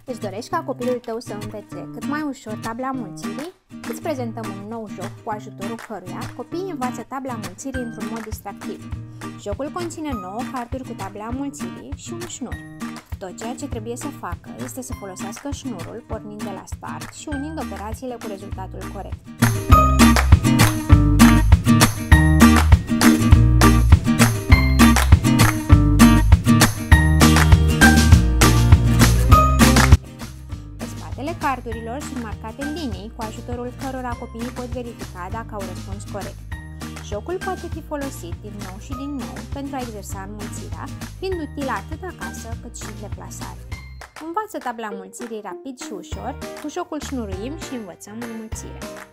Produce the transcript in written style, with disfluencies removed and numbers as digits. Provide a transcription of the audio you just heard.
Îți dorești ca copilul tău să învețe cât mai ușor tabla mulțirii? Îți prezentăm un nou joc cu ajutorul căruia copiii învață tabla mulțirii într-un mod distractiv. Jocul conține 9 carduri cu tabla mulțirii și un șnur. Tot ceea ce trebuie să facă este să folosească șnurul pornind de la start și unind operațiile cu rezultatul corect. Spatele cardurilor sunt marcate linii cu ajutorul cărora copiii pot verifica dacă au răspuns corect. Jocul poate fi folosit din nou și din nou pentru a exersa înmulțirea, fiind util atât acasă cât și în deplasare. Învață tabla înmulțirii rapid și ușor, cu jocul șnuruim și învățăm înmulțirea.